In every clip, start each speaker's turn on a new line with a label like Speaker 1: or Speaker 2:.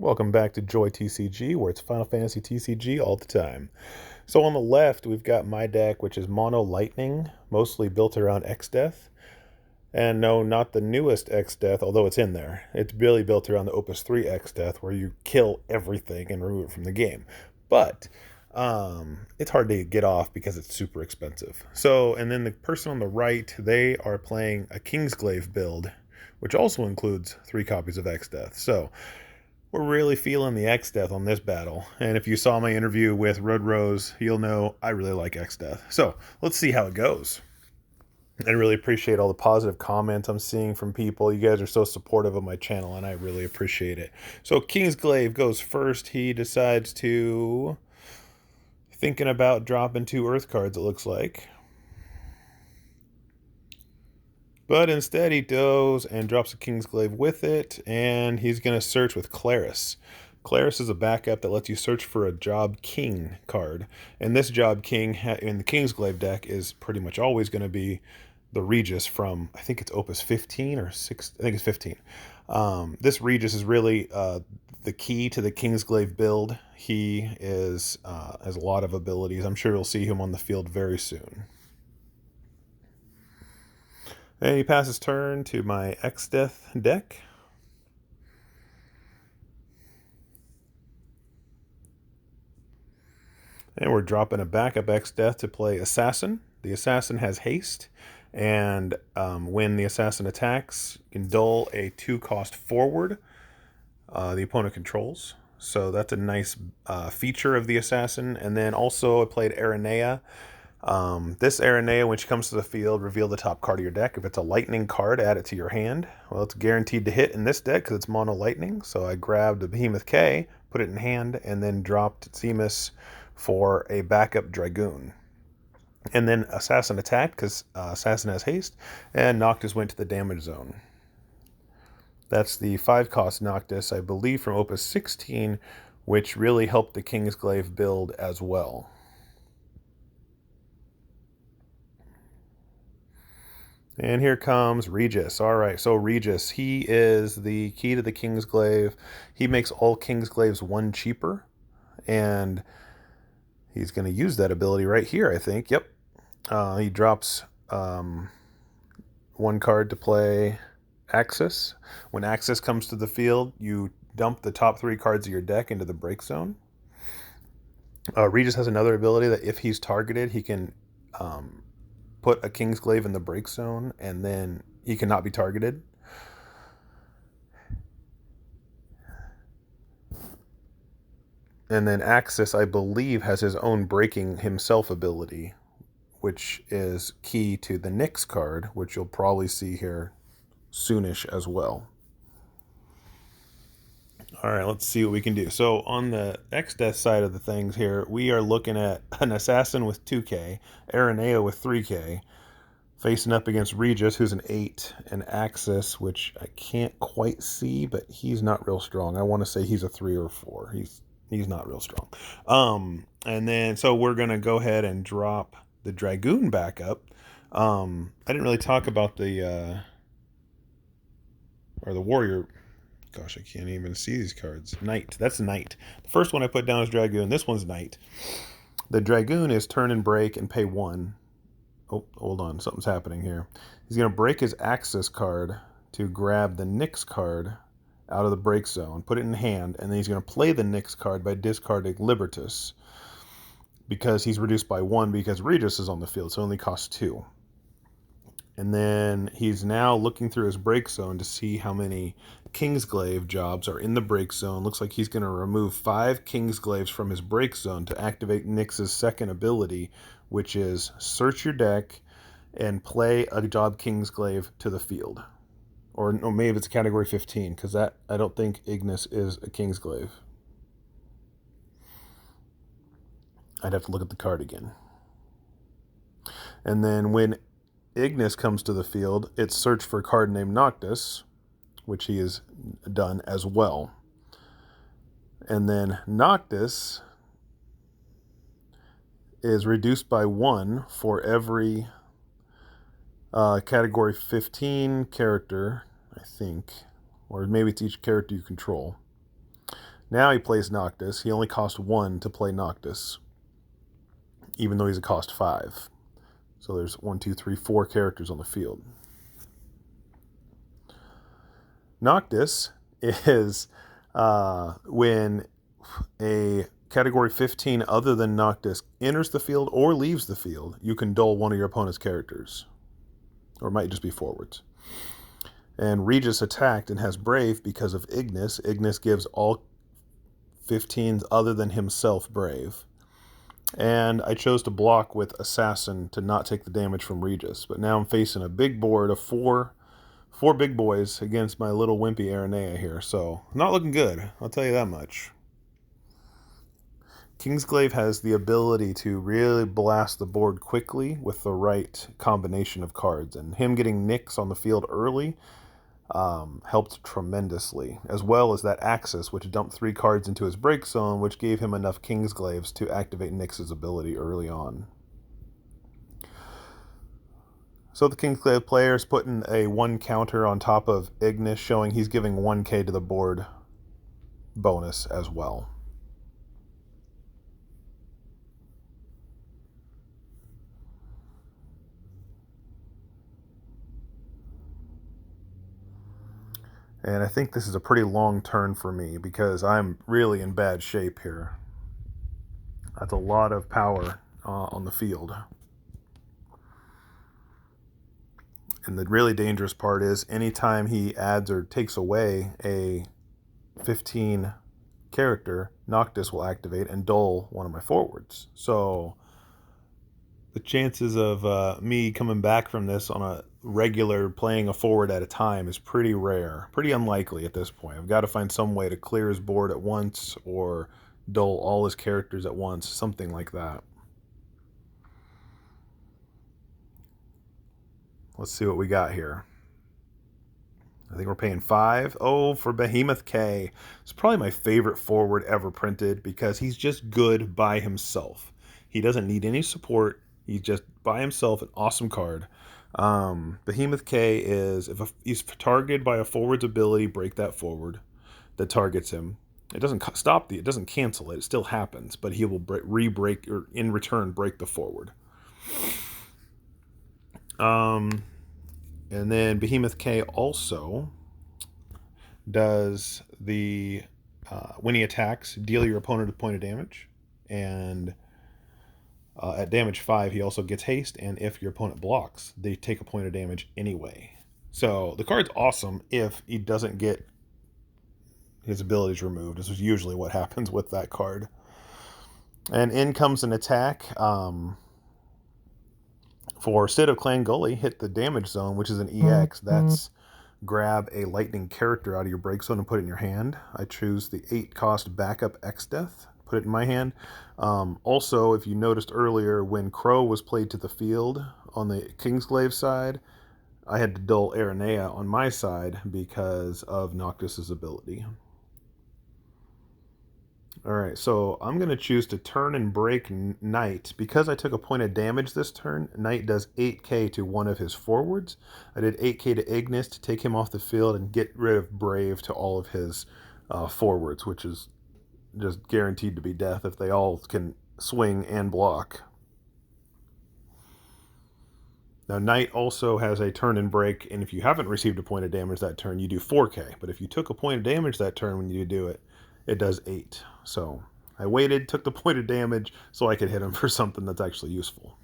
Speaker 1: Welcome back to Joy TCG, where it's Final Fantasy TCG all the time. So on the left, we've got my deck, which is Mono Lightning, mostly built around Exdeath. And no, not the newest Exdeath, although it's in there. It's really built around the Opus 3 Exdeath, where you kill everything and remove it from the game. But it's hard to get off because it's super expensive. So, and then the person on the right, they are playing a Kingsglaive build, which also includes 3 copies of Exdeath. So we're really feeling the Exdeath on this battle. And if you saw my interview with Red Rose, you'll know I really like Exdeath. So let's see how it goes. I really appreciate all the positive comments I'm seeing from people. You guys are so supportive of my channel, and I really appreciate it. So Kingsglaive goes first. He decides to... thinking about dropping 2 Earth cards, it looks like. But instead he goes and drops a Kingsglaive with it, and he's going to search with Claris. Claris is a backup that lets you search for a Job King card. And this Job King in the Kingsglaive deck is pretty much always going to be the Regis from, I think it's Opus 15 or 6, I think it's 15. This Regis is really the key to the Kingsglaive build. He has a lot of abilities. I'm sure you'll see him on the field very soon. And he passes turn to my Exdeath deck. And we're dropping a backup Exdeath to play Assassin. The Assassin has haste, and when the Assassin attacks, you can dull a 2-cost forward the opponent controls. So that's a nice feature of the Assassin. And then also I played Aranea. This Aranea, when she comes to the field, reveal the top card of your deck. If it's a lightning card, add it to your hand. Well, it's guaranteed to hit in this deck because it's mono lightning. So I grabbed a Behemoth K, put it in hand, and then dropped Zemus for a backup Dragoon. And then Assassin attacked because Assassin has haste, and Noctis went to the damage zone. That's the 5-cost Noctis, I believe, from Opus 16, which really helped the Kingsglaive build as well. And here comes Regis. All right, so Regis, he is the key to the Kingsglaive. He makes all Kingsglaives 1 cheaper, and he's going to use that ability right here, I think. Yep. He drops 1 card to play Axis. When Axis comes to the field, you dump the top 3 cards of your deck into the break zone. Regis has another ability that if he's targeted, he can put a Kingsglaive in the break zone, and then he cannot be targeted. And then Axis, I believe, has his own breaking himself ability, which is key to the Nyx card, which you'll probably see here soonish as well. All right, let's see what we can do. So on the Exdeath side of the things here, we are looking at an Assassin with 2k, Aranea with 3k, facing up against Regis, who's an 8, and Axis, which I can't quite see, but he's not real strong. I want to say he's a 3 or 4. He's not real strong. And then, so we're going to go ahead and drop the Dragoon back up. I didn't really talk about the Warrior. Gosh, I can't even see these cards. Knight. That's Knight. The first one I put down is Dragoon. This one's Knight. The Dragoon is turn and break and pay 1. Oh, hold on. Something's happening here. He's going to break his Axis card to grab the Nyx card out of the break zone, put it in hand, and then he's going to play the Nyx card by discarding Libertas because he's reduced by 1 because Regis is on the field, so it only costs 2. And then he's now looking through his break zone to see how many Kingsglaive jobs are in the break zone. Looks like he's going to remove 5 Kingsglaives from his break zone to activate Nyx's second ability, which is search your deck and play a job Kingsglaive to the field. Or maybe it's category 15, because I don't think Ignis is a Kingsglaive. I'd have to look at the card again. And then when Ignis comes to the field, it's search for a card named Noctis, which he has done as well. And then Noctis is reduced by 1 for every category 15 character, I think, or maybe it's each character you control. Now he plays Noctis. He only cost 1 to play Noctis, even though he's a cost 5. So there's 1, 2, 3, 4 characters on the field. Noctis is when a category 15 other than Noctis enters the field or leaves the field, you can dull one of your opponent's characters. Or it might just be forwards. And Regis attacked and has Brave because of Ignis. Ignis gives all 15s other than himself Brave. And I chose to block with Assassin to not take the damage from Regis. But now I'm facing a big board of four big boys against my little wimpy Aranea here. So not looking good, I'll tell you that much. Kingsglaive has the ability to really blast the board quickly with the right combination of cards. And him getting Nyx on the field early helped tremendously, as well as that Axis, which dumped 3 cards into his break zone, which gave him enough Kingsglaives to activate Nyx's ability early on. So the Kingsglaive player is putting a 1 counter on top of Ignis, showing he's giving 1k to the board bonus as well. And I think this is a pretty long turn for me because I'm really in bad shape here. That's a lot of power on the field. And the really dangerous part is anytime he adds or takes away a 15 character, Noctis will activate and dull one of my forwards. So the chances of me coming back from this on a regular playing a forward at a time is pretty rare, pretty unlikely at this point. I've got to find some way to clear his board at once or dull all his characters at once, something like that. Let's see what we got here. I think we're paying 5. Oh, for Behemoth K. It's probably my favorite forward ever printed because he's just good by himself. He doesn't need any support. He's just by himself an awesome card. Behemoth K is if he's targeted by a forward's ability, break that forward that targets him. It doesn't stop it doesn't cancel it. It still happens, but he will re-break or in return break the forward. And then Behemoth K also does the when he attacks, deal your opponent a point of damage, and at damage 5 he also gets haste, and if your opponent blocks, they take a point of damage anyway. So the card's awesome if he doesn't get his abilities removed. This is usually what happens with that card. And in comes an attack. For State of Clan Gully, hit the damage zone, which is an EX. That's grab a lightning character out of your break zone and put it in your hand. I choose the 8 cost backup Exdeath, put it in my hand. Also, if you noticed earlier, when Crow was played to the field on the Kingsglaive side, I had to dull Aranea on my side because of Noctis's ability. Alright, so I'm going to choose to turn and break Knight. Because I took a point of damage this turn, Knight does 8k to one of his forwards. I did 8k to Ignis to take him off the field and get rid of Brave to all of his forwards, which is just guaranteed to be death if they all can swing and block. Now, Knight also has a turn and break, and if you haven't received a point of damage that turn, you do 4k. But if you took a point of damage that turn when you do it, it does 8. So I waited, took the point of damage so I could hit him for something that's actually useful.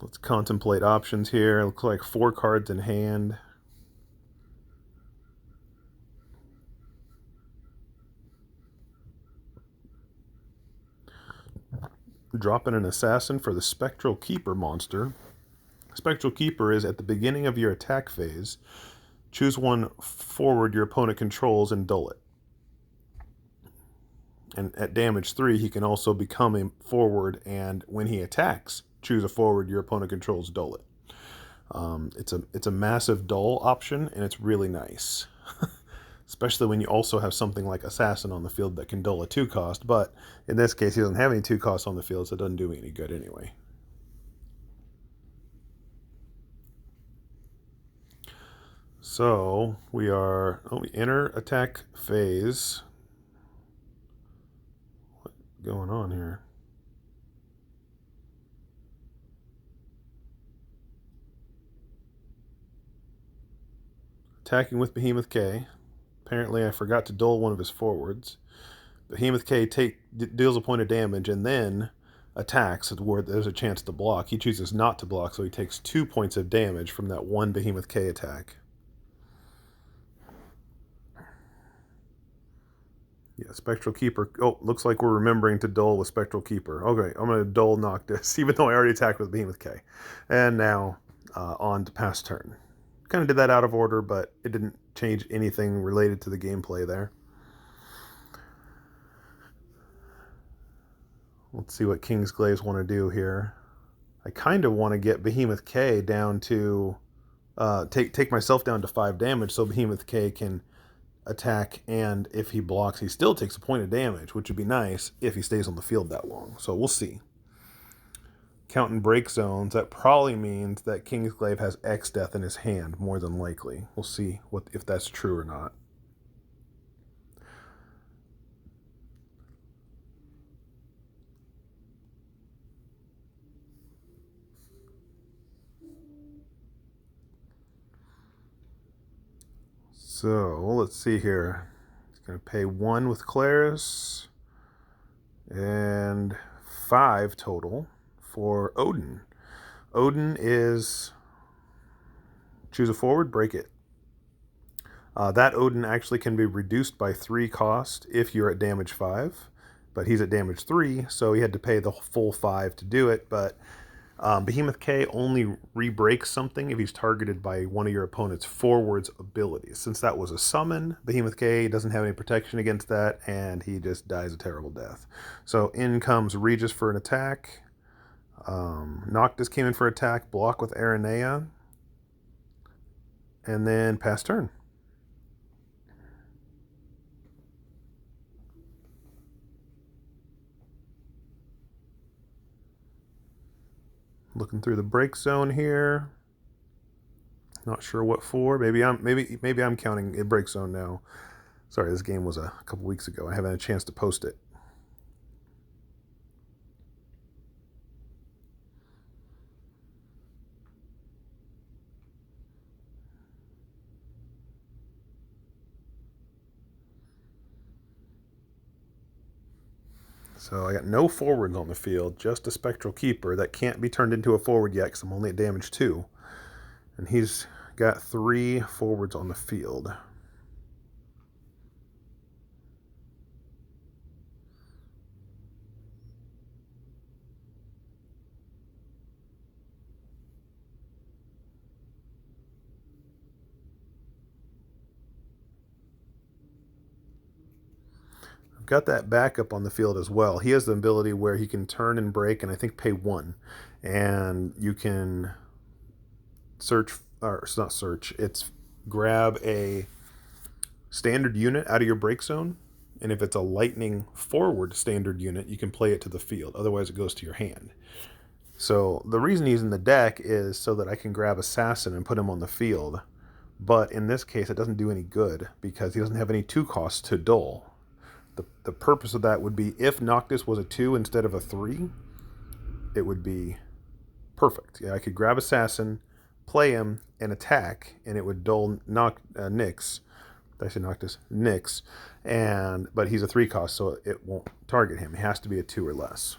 Speaker 1: Let's contemplate options here. It looks like 4 cards in hand. Dropping an Assassin for the Spectral Keeper monster. Spectral Keeper is at the beginning of your attack phase. Choose one forward your opponent controls and dull it. And at damage 3, he can also become a forward, and when he attacks, choose a forward your opponent controls, dull it. It's a massive dull option, and it's really nice. Especially when you also have something like Assassin on the field that can dull a 2 cost, but in this case he doesn't have any 2 costs on the field, so it doesn't do me any good anyway. So we are we enter attack phase. What's going on here? Attacking with Behemoth K. Apparently I forgot to dull one of his forwards. Behemoth K deals a point of damage and then attacks where there's a chance to block. He chooses not to block, so he takes 2 points of damage from that one Behemoth K attack. Yeah, Spectral Keeper. Oh, looks like we're remembering to dull with Spectral Keeper. Okay, I'm going to dull Noctis, even though I already attacked with Behemoth K. And now on to pass turn. Kind of did that out of order, but it didn't change anything related to the gameplay there. Let's see what Kingsglaives want to do here. I kind of want to get Behemoth K down to take myself down to 5 damage, so Behemoth K can attack, and if he blocks, he still takes a point of damage, which would be nice if he stays on the field that long. So we'll see. Counting break zones, that probably means that Kingsglaive has Exdeath in his hand, more than likely. We'll see if that's true or not. So let's see here. He's going to pay 1 with Claris and 5 total for Odin. Odin is choose a forward, break it. That Odin actually can be reduced by 3 cost if you're at damage 5, but he's at damage 3, so he had to pay the full 5 to do it. But Behemoth K only re-breaks something if he's targeted by one of your opponent's forward's abilities. Since that was a summon, Behemoth K doesn't have any protection against that, and he just dies a terrible death. So in comes Regis for an attack. Noctis came in for attack, block with Aranea, and then pass turn. Looking through the break zone here. Not sure what for. Maybe I'm counting a break zone now. Sorry, this game was a couple weeks ago. I haven't had a chance to post it. So I got no forwards on the field, just a Spectral Keeper that can't be turned into a forward yet because I'm only at damage 2. And he's got 3 forwards on the field. Got that backup on the field as well. He has the ability where he can turn and break and I think pay 1. And you can search, or it's not search, it's grab a standard unit out of your break zone. And if it's a lightning forward standard unit, you can play it to the field. Otherwise it goes to your hand. So the reason he's in the deck is so that I can grab Assassin and put him on the field. But in this case, it doesn't do any good because he doesn't have any 2 costs to dull. The purpose of that would be if Noctis was a 2 instead of a 3, it would be perfect. Yeah, I could grab Assassin, play him, and attack, and it would dull Nyx. Did I say Noctis? Nyx. But he's a 3 cost, so it won't target him. It has to be a 2 or less.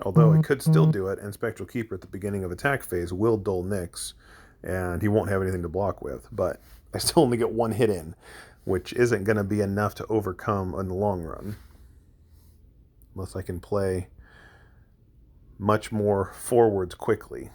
Speaker 1: Although it could still do it, and Spectral Keeper at the beginning of attack phase will dull Nyx, and he won't have anything to block with. But I still only get 1 hit in, which isn't going to be enough to overcome in the long run. Unless I can play much more forwards quickly.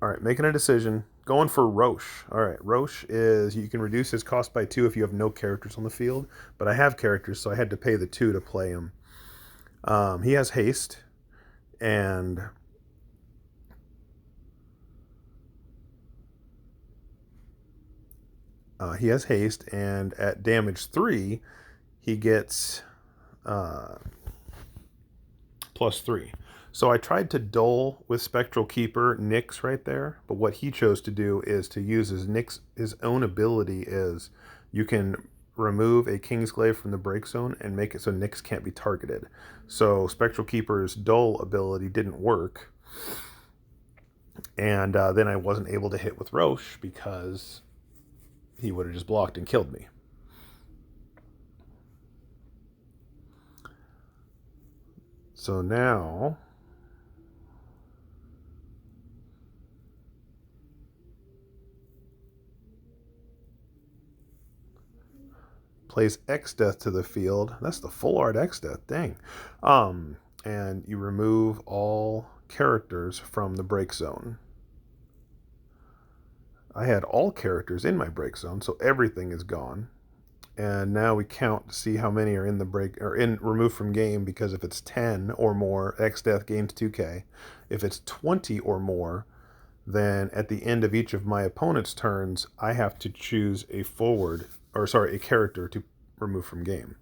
Speaker 1: All right, making a decision. Going for Roche. All right, Roche is, you can reduce his cost by 2 if you have no characters on the field, but I have characters, so I had to pay the 2 to play him. He has haste, and He has haste, and at damage 3, he gets +3. So I tried to dull with Spectral Keeper Nyx right there, but what he chose to do is to use his own ability is you can remove a Kingsglaive from the break zone and make it so Nyx can't be targeted. So Spectral Keeper's dull ability didn't work, and then I wasn't able to hit with Roche because he would have just blocked and killed me. So now plays Exdeath to the field. That's the full art Exdeath, dang. And you remove all characters from the break zone. I had all characters in my break zone, so everything is gone. And now we count to see how many are in the break or in removed from game, because if it's 10 or more, Exdeath gains 2k. If it's 20 or more, then at the end of each of my opponent's turns, I have to choose a character to remove from game.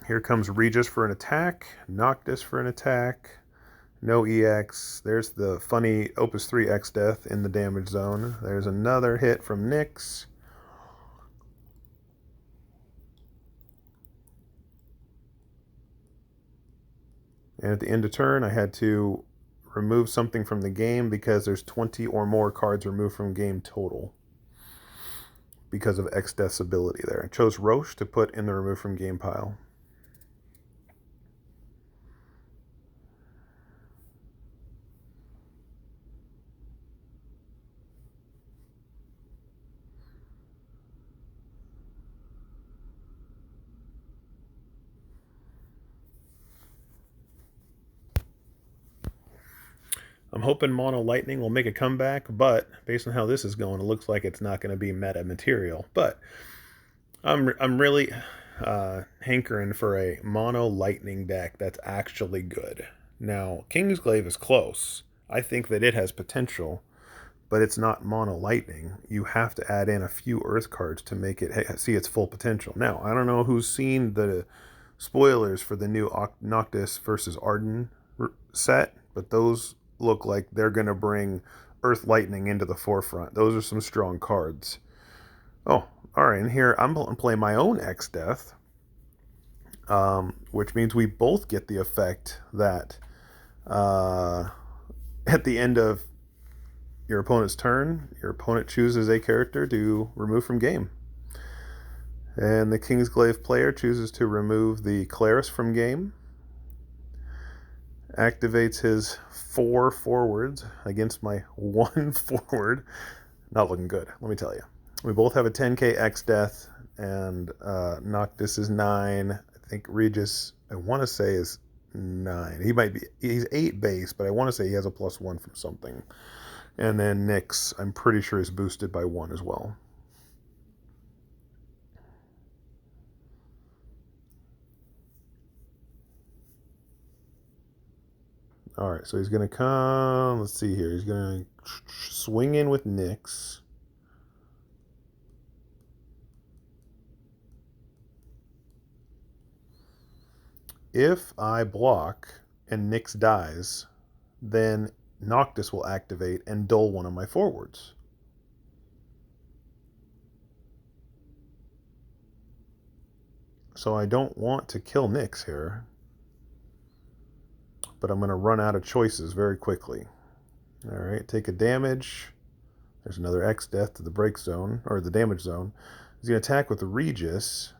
Speaker 1: Here comes Regis for an attack, Noctis for an attack, no EX. There's the funny Opus 3 Exdeath in the damage zone. There's another hit from Nyx. And at the end of turn, I had to remove something from the game because there's 20 or more cards removed from game total because of Exdeath's ability there. I chose Roche to put in the remove from game pile. I'm hoping Mono Lightning will make a comeback, but based on how this is going, it looks like it's not going to be meta material. But I'm really hankering for a Mono Lightning deck that's actually good. Now, Kingsglaive is close. I think that it has potential, but it's not Mono Lightning. You have to add in a few Earth cards to make it see its full potential. Now, I don't know who's seen the spoilers for the new Noctis versus Arden set, but those look like they're going to bring Earth Lightning into the forefront. Those are some strong cards. Oh, all right, and here I'm going to play my own Exdeath, which means we both get the effect that at the end of your opponent's turn, your opponent chooses a character to remove from game. And the Kingsglaive player chooses to remove the Claris from game, activates his 4 forwards against my 1 forward. Not looking good, let me tell you. We both have a 10k Exdeath, and Noctis is 9. I think Regis, I want to say, is 9. He's 8 base, but I want to say he has a +1 from something. And then Nyx, I'm pretty sure, is boosted by 1 as well. All right, so he's going to come, let's see here. He's going to swing in with Nyx. If I block and Nyx dies, then Noctis will activate and dull one of my forwards. So I don't want to kill Nyx here, but I'm going to run out of choices very quickly. All right, take a damage. There's another Exdeath to the break zone, or the damage zone. He's going to attack with the Regis,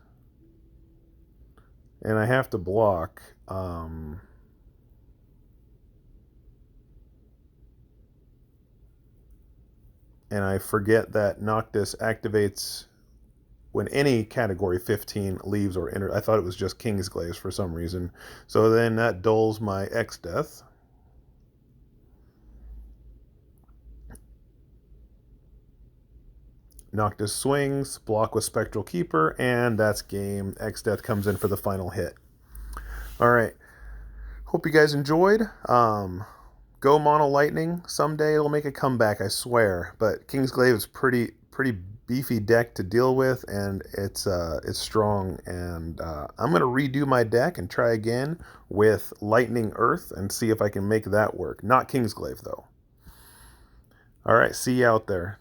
Speaker 1: and I have to block. And I forget that Noctis activates when any category 15 leaves or enters. I thought it was just Kingsglaive for some reason. So then that dulls my Exdeath. Noctis swings, block with Spectral Keeper, and that's game. Exdeath comes in for the final hit. All right. Hope you guys enjoyed. Go Mono Lightning. Someday it'll make a comeback, I swear. But Kingsglaive is pretty beefy deck to deal with, and it's strong. And I'm gonna redo my deck and try again with Lightning Earth and see if I can make that work. Not Kingsglaive though. All right, see you out there.